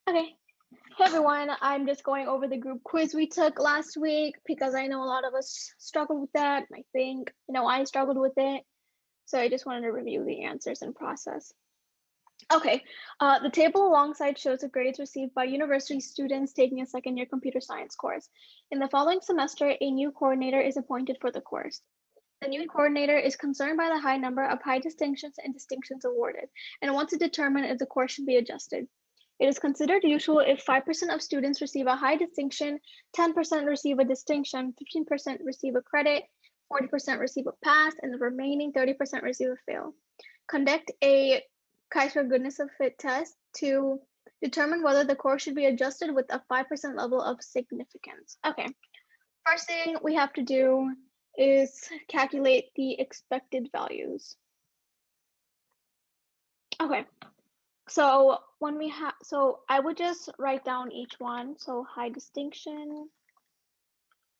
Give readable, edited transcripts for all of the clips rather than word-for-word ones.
Okay. Hey everyone, I'm just going over the group quiz we took last week because I know a lot of us struggled with that. I think, I struggled with it. So I just wanted to review the answers and process. Okay, the table alongside shows the grades received by university students taking a second-year computer science course. In the following semester, a new coordinator is appointed for the course. The new coordinator is concerned by the high number of high distinctions and distinctions awarded and wants to determine if the course should be adjusted. It is considered usual if 5% of students receive a high distinction, 10% receive a distinction, 15% receive a credit, 40% receive a pass, and the remaining 30% receive a fail. Conduct a chi-square goodness of fit test to determine whether the course should be adjusted with a 5% level of significance. Okay, first thing we have to do is calculate the expected values. Okay, so when we have, so I would just write down each one. So high distinction,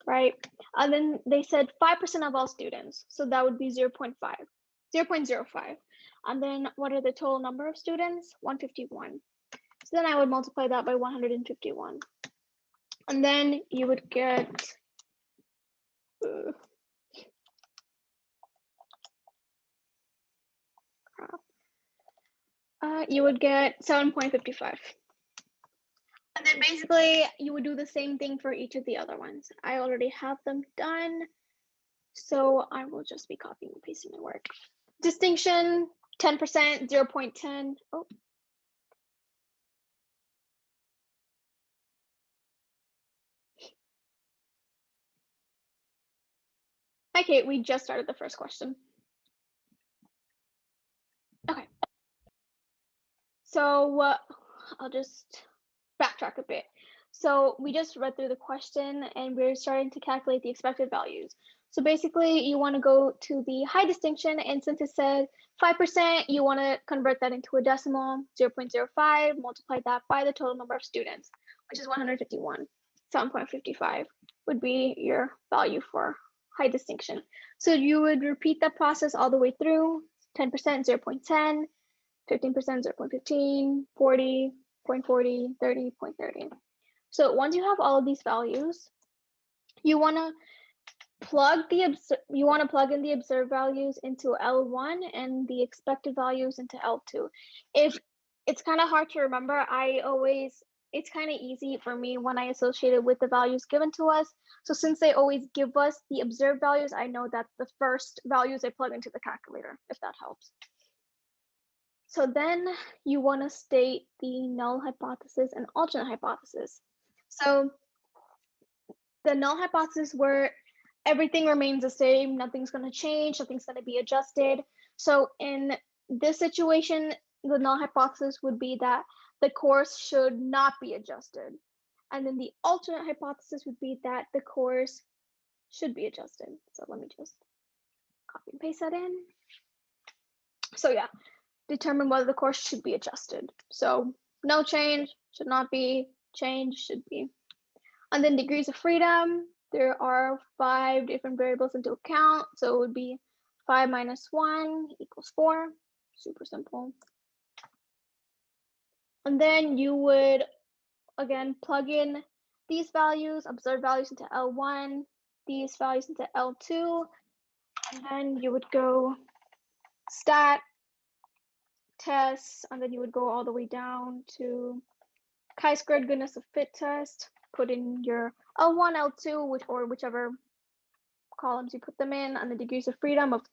right? And then they said 5% of all students. So that would be 0.5. And then what are the total number of students? 151. So then I would multiply that by 151. And then you would get, you would get 7.55. And then basically you would do the same thing for each of the other ones. I already have them done. So I will just be copying and pasting my work. Distinction, 10%, 0.10. Oh. Okay, we just started the first question. Okay. So I'll just backtrack a bit. So we just read through the question and we're starting to calculate the expected values. So basically you want to go to the high distinction, and since it said 5%, you want to convert that into a decimal, 0.05, multiply that by the total number of students, which is 151. 7.55 would be your value for high distinction. So you would repeat that process all the way through, 10%, 0.10, 15%, 0.15, 40, 0.40, 30, 0.30. So once you have all of these values, you want to plug in the observed values into L1 and the expected values into L2. If it's kind of hard to remember, it's kind of easy for me when I associate it with the values given to us. So since they always give us the observed values, I know that the first values I plug into the calculator, if that helps. So then you want to state the null hypothesis and alternate hypothesis. So the null hypothesis where everything remains the same, nothing's going to change, nothing's going to be adjusted. So in this situation, the null hypothesis would be that the course should not be adjusted. And then the alternate hypothesis would be that the course should be adjusted. So let me just copy and paste that in. So yeah, determine whether the course should be adjusted. So no change, should not be, change, should be. And then degrees of freedom, there are 5 different variables into account. So it would be 5 minus 1 equals 4, super simple. And then you would, again, plug in these values, observed values into L1, these values into L2, and then you would go stat, tests, and then you would go all the way down to chi-squared goodness of fit test, put in your L1, L2, or whichever columns you put them in, and the degrees of freedom of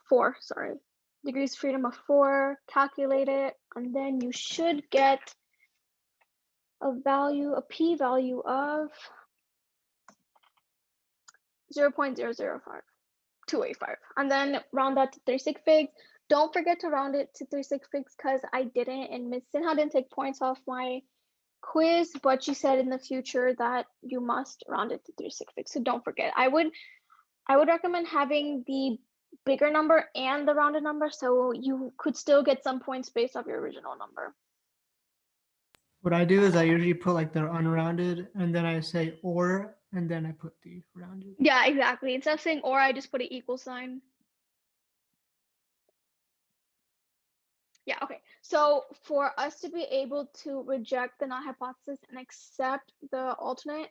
4, sorry. Degrees of freedom of 4, calculate it, and then you should get a p-value of 0.005285, and then round that to 36 figs. Don't forget to round it to 36 figs because I didn't, and Ms. Sinha didn't take points off my quiz, but she said in the future that you must round it to 36 figs. So don't forget. I would recommend having the bigger number and the rounded number so you could still get some points based off your original number. What I do is I usually put like the unrounded and then I say or, and then I put the rounded. Yeah, exactly. Instead of saying or, I just put an equal sign. Yeah, okay. So for us to be able to reject the null hypothesis and accept the alternate,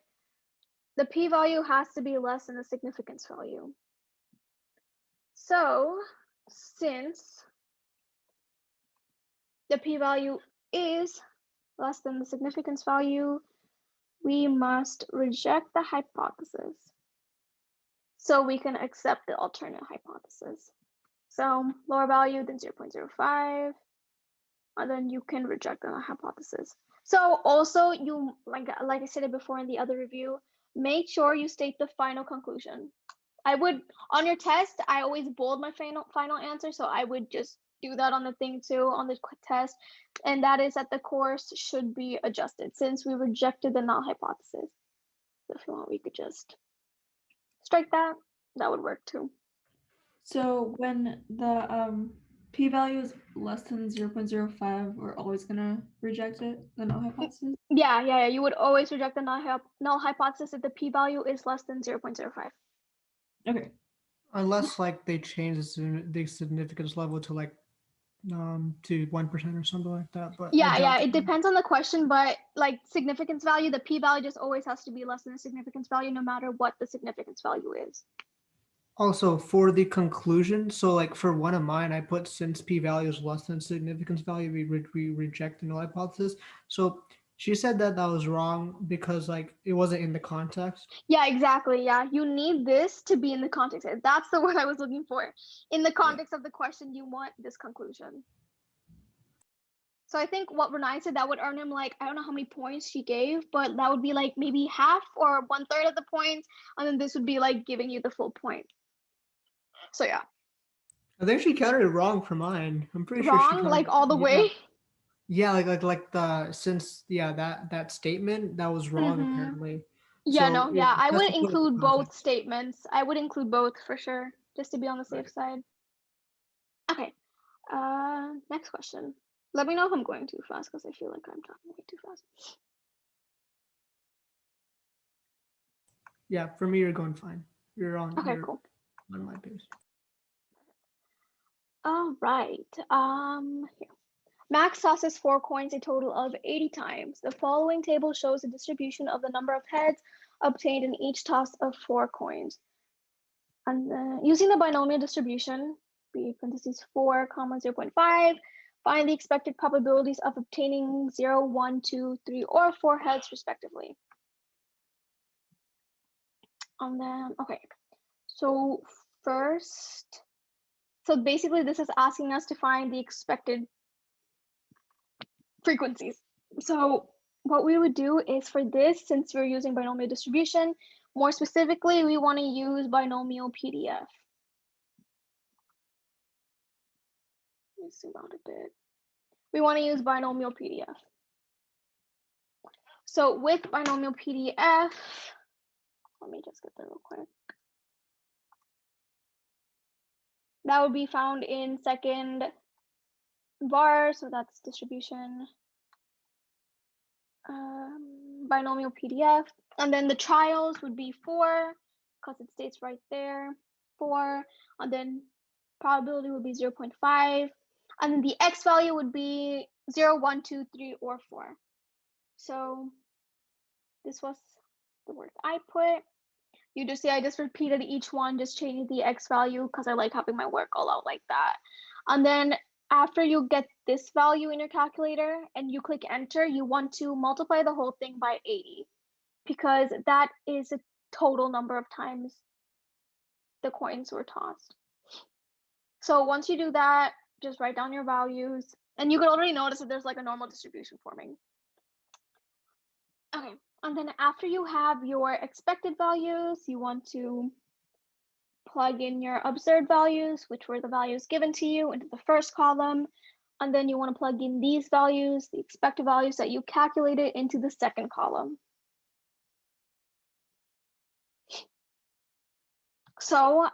the p-value has to be less than the significance value. So since the p-value is less than the significance value, we must reject the hypothesis so we can accept the alternate hypothesis. So lower value than 0.05, and then you can reject the hypothesis. So also you, like I said it before in the other review, make sure you state the final conclusion. I would, on your test, I always bold my final answer, so I would just do that on the thing too, on the test, and that is that the course should be adjusted since we rejected the null hypothesis. So if you want, we could just strike that. That would work too. So when the p-value is less than 0.05, we're always gonna reject it, the null hypothesis? Yeah. You would always reject the null hypothesis if the p-value is less than 0.05. Okay. Unless like they change the significance level to like to 1% or something like that. But yeah, it depends on the question, but like significance value, the p-value just always has to be less than the significance value no matter what the significance value is. Also for the conclusion, so like for one of mine, I put since p-value is less than significance value, we reject the null hypothesis. So she said that was wrong because like it wasn't in the context. Yeah, exactly. Yeah, you need this to be in the context. That's the word I was looking for. In the context of the question, you want this conclusion. So I think what Renai said, that would earn him like, I don't know how many points she gave, but that would be like maybe half or 1/3 of the points. And then this would be like giving you the full point. So yeah. I think she counted it wrong for mine. I'm pretty sure she Wrong, counted like all the way. Yeah, like the since that statement that was wrong apparently. Yeah, So no, yeah, I would that's include both statements. I would include both for sure, just to be on the safe side. Okay, next question. Let me know if I'm going too fast because I feel like I'm talking way too fast. Yeah, for me, you're going fine. You're on. Okay, you're cool. On my pace. All right. Here. Max tosses 4 coins a total of 80 times. The following table shows the distribution of the number of heads obtained in each toss of 4 coins. And using the binomial distribution, b parentheses 4, 0.5, find the expected probabilities of obtaining 0, 1, 2, 3, or 4 heads respectively. And then, okay, so first, so basically this is asking us to find the expected frequencies. So what we would do is for this, since we're using binomial distribution, more specifically, we want to use binomial PDF. Let me zoom out a bit. We want to use binomial PDF. So with binomial PDF, let me just get there real quick. That would be found in second var, so that's distribution, binomial PDF. And then the trials would be 4, because it states right there, 4. And then probability would be 0.5. And then the X value would be 0, 1, 2, 3, or 4. So this was the work I put. You just see, I just repeated each one, just changing the X value because I like having my work all out like that. And then after you get this value in your calculator and you click enter, you want to multiply the whole thing by 80 because that is a total number of times the coins were tossed. So once you do that, just write down your values and you can already notice that there's like a normal distribution forming. Okay, and then after you have your expected values, you want to plug in your observed values, which were the values given to you, into the first column. And then you want to plug in these values, the expected values that you calculated, into the second column. So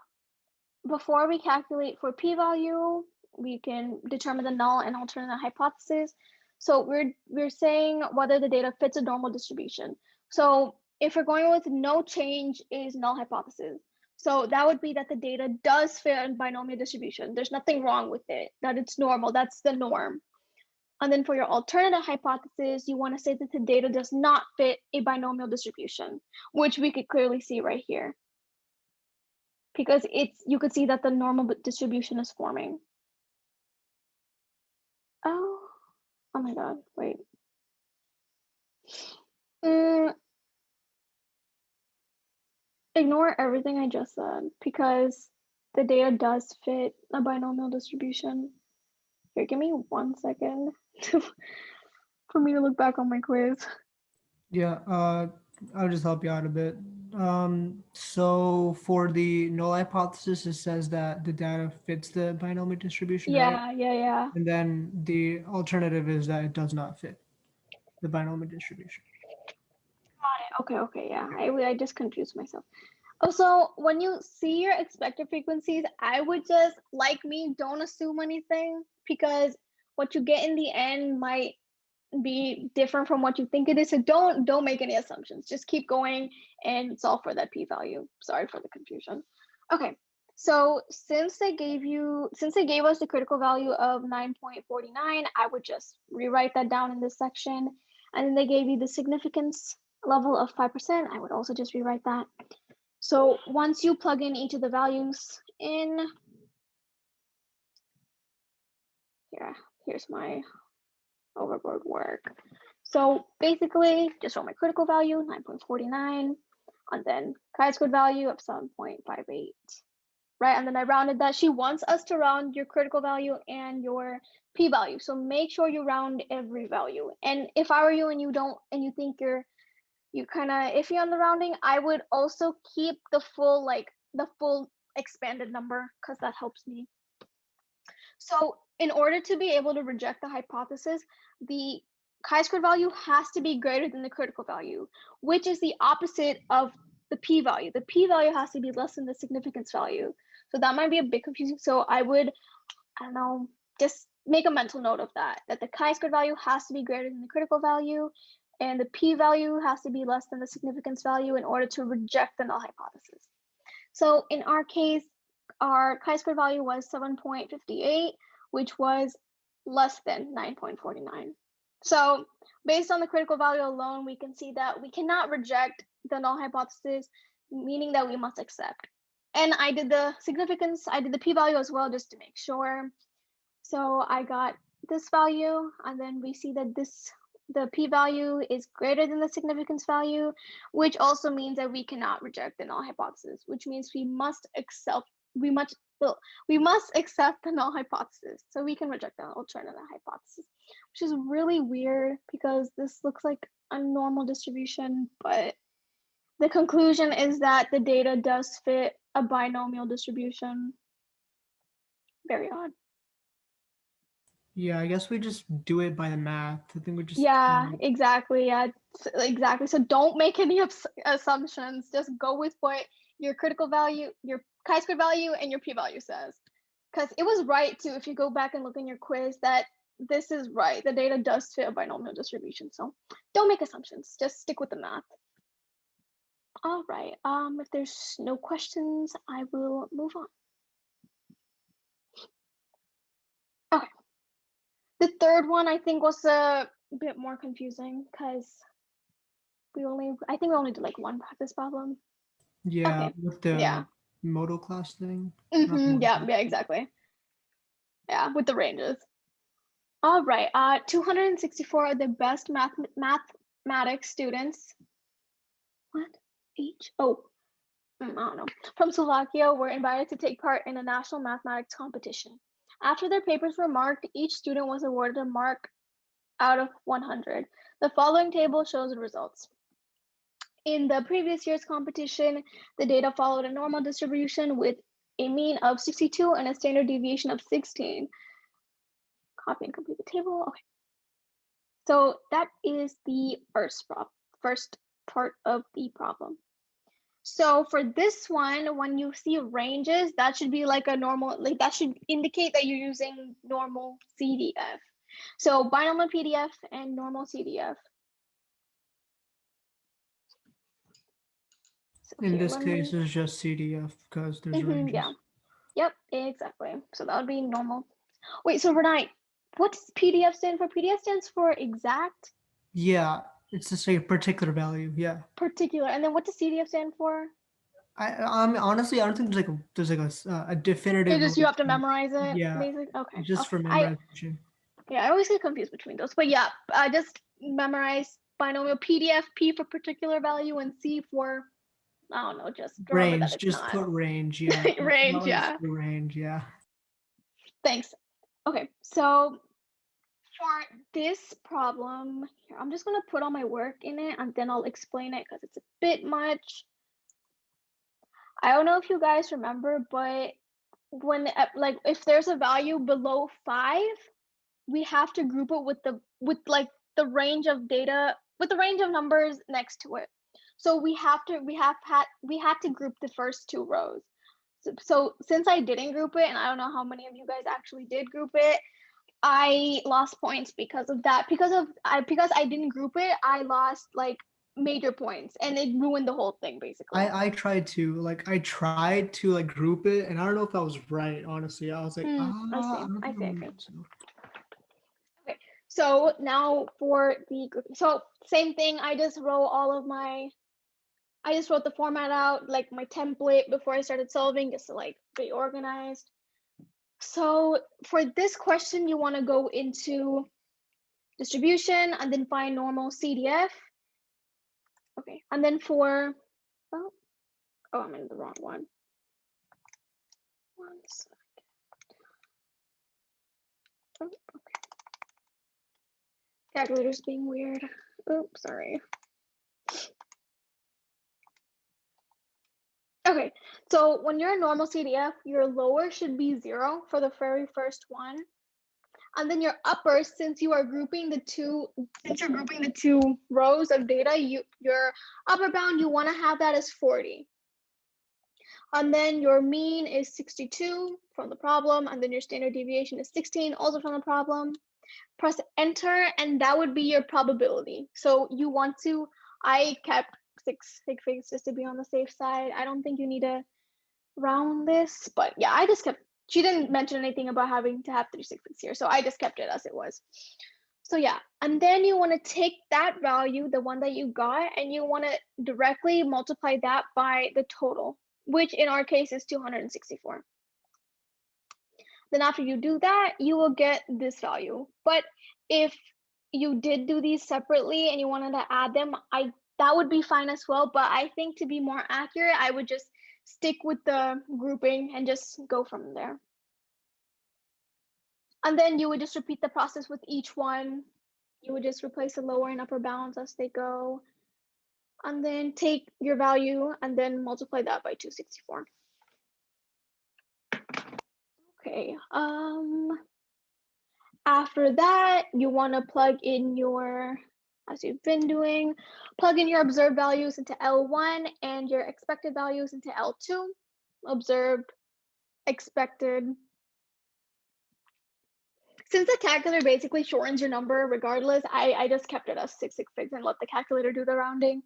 before we calculate for p-value, we can determine the null and alternate hypothesis. So we're saying whether the data fits a normal distribution. So if we're going with no change is null hypothesis. So that would be that the data does fit in binomial distribution. There's nothing wrong with it, that it's normal, that's the norm. And then for your alternative hypothesis, you want to say that the data does not fit a binomial distribution, which we could clearly see right here. Because you could see that the normal distribution is forming. Oh my God, wait. Ignore everything I just said because the data does fit a binomial distribution. Here, give me 1 second for me to look back on my quiz. Yeah, I'll just help you out a bit. So for the null hypothesis, it says that the data fits the binomial distribution, right? Yeah. And then the alternative is that it does not fit the binomial distribution. Okay, yeah. I just confused myself. Also, when you see your expected frequencies, I would just, like me, don't assume anything because what you get in the end might be different from what you think it is. So don't make any assumptions. Just keep going and solve for that p-value. Sorry for the confusion. Okay, so since they gave us the critical value of 9.49, I would just rewrite that down in this section. And then they gave you the significance level of 5%. I would also just rewrite that. So once you plug in each of the values in, here's my overboard work. So basically, just wrote my critical value, 9.49, and then chi-squared value of 7.58, right? And then I rounded that. She wants us to round your critical value and your p-value. So make sure you round every value. And if I were you and you think you're kind of iffy on the rounding, I would also keep the full expanded number because that helps me. So in order to be able to reject the hypothesis, the chi-squared value has to be greater than the critical value, which is the opposite of the p-value. The p-value has to be less than the significance value. So that might be a bit confusing. So I would, just make a mental note of that the chi-squared value has to be greater than the critical value, and the p-value has to be less than the significance value in order to reject the null hypothesis. So in our case, our chi-squared value was 7.58, which was less than 9.49. So based on the critical value alone, we can see that we cannot reject the null hypothesis, meaning that we must accept. And I did the p-value as well, just to make sure. So I got this value, and then we see that the p-value is greater than the significance value, which also means that we cannot reject the null hypothesis, which means we must accept the null hypothesis, so we can reject the alternative hypothesis, which is really weird because this looks like a normal distribution, but the conclusion is that the data does fit a binomial distribution. Very odd. Yeah, I guess we just do it by the math. I think we just exactly. So don't make any assumptions. Just go with what your critical value, your chi-squared value, and your p-value says. Because it was right too. If you go back and look in your quiz, that this is right. The data does fit a binomial distribution. So don't make assumptions. Just stick with the math. All right. If there's no questions, I will move on. Okay. The third one I think was a bit more confusing because I think we only did like one practice problem. Yeah, Okay. with the modal class thing. Yeah, exactly. Yeah, with the ranges. All right. 264 of the best mathematics students. What? I don't know. From Slovakia were invited to take part in a national mathematics competition. After their papers were marked, each student was awarded a mark out of 100. The following table shows the results. In the previous year's competition, the data followed a normal distribution with a mean of 62 and a standard deviation of 16. Copy and complete the table. Okay. So that is the first part of the problem. So for this one, when you see ranges, that should be like a normal, that should indicate that you're using normal CDF. So binomial PDF and normal CDF. So In this case, it's just CDF because there's ranges. Yeah. Yep, exactly. So that would be normal. Wait, so Renai, what does PDF stand for? PDF stands for exact, Yeah, it's just like a particular value. Yeah. particular. And then what does CDF stand for? Honestly, I don't think there's like a definitive. It's just you like, have to memorize it, Yeah, basically. Okay. just for Okay. memorization. Yeah, I always get confused between those. But yeah, I just memorize binomial PDF, P for particular value, and C for, I don't know, just remember that Range, it's just not put range. Yeah. range. That Yeah. was the range. Yeah. Thanks. Okay, so for this problem here, I'm just gonna put all my work in it and then I'll explain it because it's a bit much. I don't know if you guys remember, but when like if there's a value below 5, we have to group it with like the range of data, with the range of numbers next to it. So we had to group the first 2 rows. So since I didn't group it, and I don't know how many of you guys actually did group it, I lost points because of that. Because I didn't group it, I lost like major points, and it ruined the whole thing basically. I tried to like group it, and I don't know if I was right. Honestly, I was like, I see. Okay, so now for the grouping. So same thing. I just wrote the format out, like my template, before I started solving, just to like be organized. So for this question, you want to go into distribution and then find normal CDF. Okay, and then for, oh, I'm in the wrong one. One sec. Oh, okay. Calculator's being weird. Oops, sorry. Okay, so when you're a normal CDF, your lower should be 0 for the very first one. And then your upper, since you're grouping the two rows of data, your upper bound, you want to have that as 40. And then your mean is 62 from the problem, and then your standard deviation is 16, also from the problem. Press enter, and that would be your probability. So you want to, I kept 6 sig figs just to be on the safe side. I don't think you need to round this, but yeah, I just kept, she didn't mention anything about having to have 3 sig figs here, so I just kept it as it was. So yeah, and then you want to take that value, the one that you got, and you want to directly multiply that by the total, which in our case is 264. Then after you do that, you will get this value. But if you did do these separately and you wanted to add them, that would be fine as well. But I think to be more accurate, I would just stick with the grouping and just go from there. And then you would just repeat the process with each one. You would just replace the lower and upper bounds as they go. And then take your value and then multiply that by 264. Okay, after that, you want to plug in your, as you've been doing, plug in your observed values into L1 and your expected values into L2. Observed, expected. Since the calculator basically shortens your number regardless, I just kept it as 6 sig figs and let the calculator do the rounding.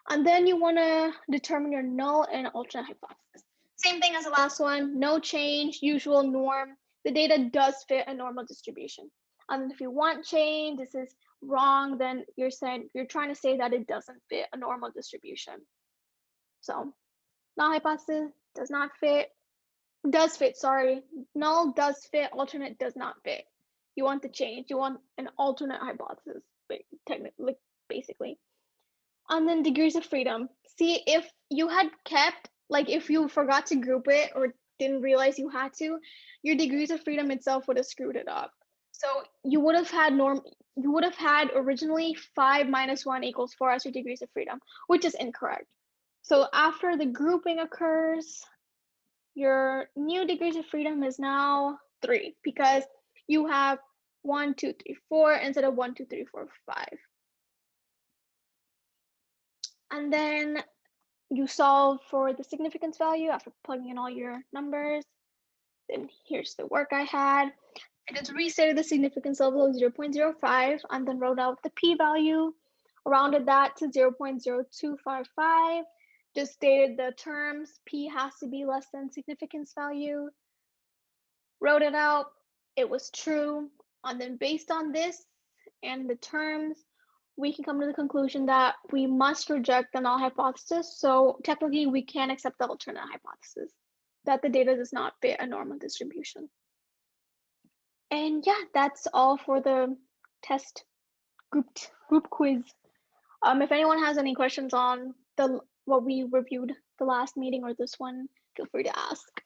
And then you want to determine your null and alternate hypothesis. Same thing as the last one, no change, usual norm. The data does fit a normal distribution. And if you want change, this is wrong, then you're trying to say that it doesn't fit a normal distribution. So null hypothesis does not fit, does fit, sorry. Null does fit, alternate does not fit. You want the change, you want an alternate hypothesis, technically, basically. And then degrees of freedom. See, if you had kept, like if you forgot to group it or didn't realize you had to, your degrees of freedom itself would have screwed it up. So you would have had originally 5 minus 1 equals 4 as your degrees of freedom, which is incorrect. So after the grouping occurs, your new degrees of freedom is now 3 because you have 1, 2, 3, 4 instead of 1, 2, 3, 4, 5. And then you solve for the significance value after plugging in all your numbers. Then here's the work I had. I just restated the significance level of 0.05 and then wrote out the p-value, rounded that to 0.0255, just stated the terms, p has to be less than significance value, wrote it out, it was true. And then based on this and the terms, we can come to the conclusion that we must reject the null hypothesis. So technically, we can accept the alternate hypothesis that the data does not fit a normal distribution. And yeah, that's all for the test group quiz. If anyone has any questions on what we reviewed the last meeting or this one, feel free to ask.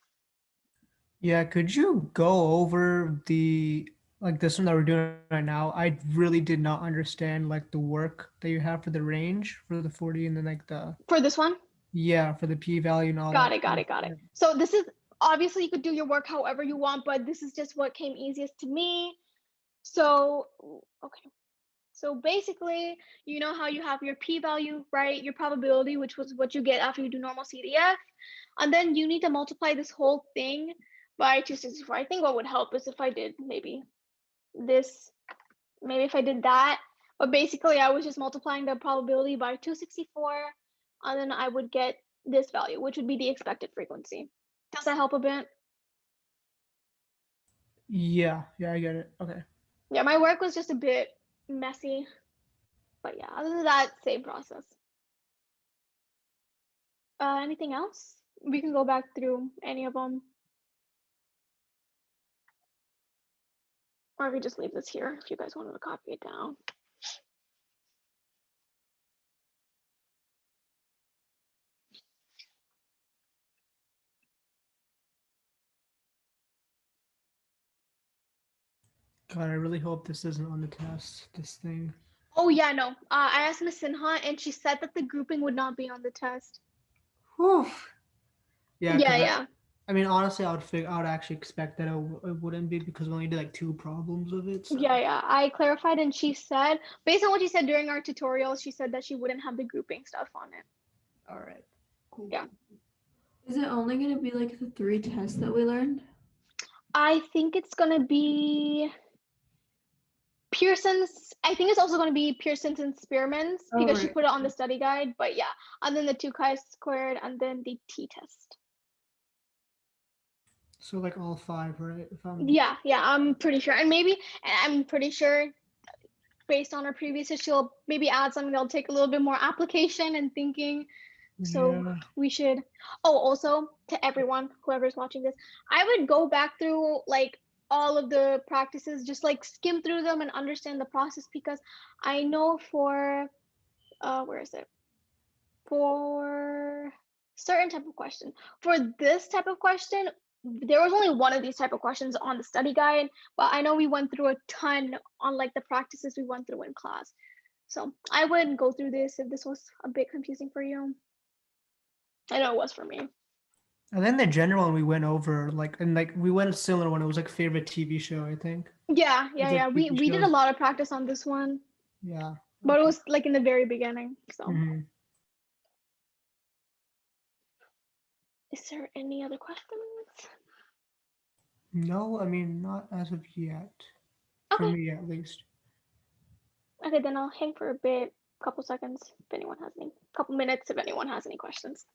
Yeah, could you go over this one that we're doing right now? I really did not understand like the work that you have for the range for the 40 and then like for this one. Yeah, for the p-value and all got that. Got it. So this is obviously you could do your work however you want, but this is just what came easiest to me. So okay. So basically, you know how you have your p-value, right? Your probability, which was what you get after you do normal CDF. And then you need to multiply this whole thing by 264. I think what would help is if I did maybe if I did that. But basically, I was just multiplying the probability by 264, and then I would get this value, which would be the expected frequency. Does that help a bit? Yeah, I get it. Okay. Yeah, my work was just a bit messy. But yeah, other than that, same process. Anything else? We can go back through any of them. Or we just leave this here if you guys wanted to copy it down. God, I really hope this isn't on the test, this thing. Oh yeah, no. I asked Miss Sinha and she said that the grouping would not be on the test. Whew. Yeah. Yeah. I mean, honestly, I would actually expect that it wouldn't be because we only did like 2 problems of it. So. Yeah. I clarified and she said, based on what she said during our tutorial, she said that she wouldn't have the grouping stuff on it. All right. Cool. Yeah. Is it only going to be like the 3 tests that we learned? I think it's going to be Pearson's. I think it's also going to be Pearson's and Spearman's because she put it on the study guide. But yeah, and then the 2 chi-squared and then the t-test. So like all 5, right? Yeah, I'm pretty sure. And I'm pretty sure based on her previous, she'll maybe add something that'll take a little bit more application and thinking. So we should, also to everyone, whoever's watching this, I would go back through like all of the practices, just like skim through them and understand the process, because I know for, where is it? For certain type of question, for this type of question, there was only one of these type of questions on the study guide, but I know we went through a ton on like the practices we went through in class. So I wouldn't go through this if this was a bit confusing for you. I know it was for me. And then the general one we went over, we went a similar one. It was like favorite TV show, I think. Yeah. We did a lot of practice on this one. Yeah. But it was like in the very beginning. So. Mm-hmm. Is there any other questions? No, I mean, not as of yet. Okay. For me, at least. Okay, then I'll hang for a bit, couple seconds, if anyone has any, couple minutes, if anyone has any questions.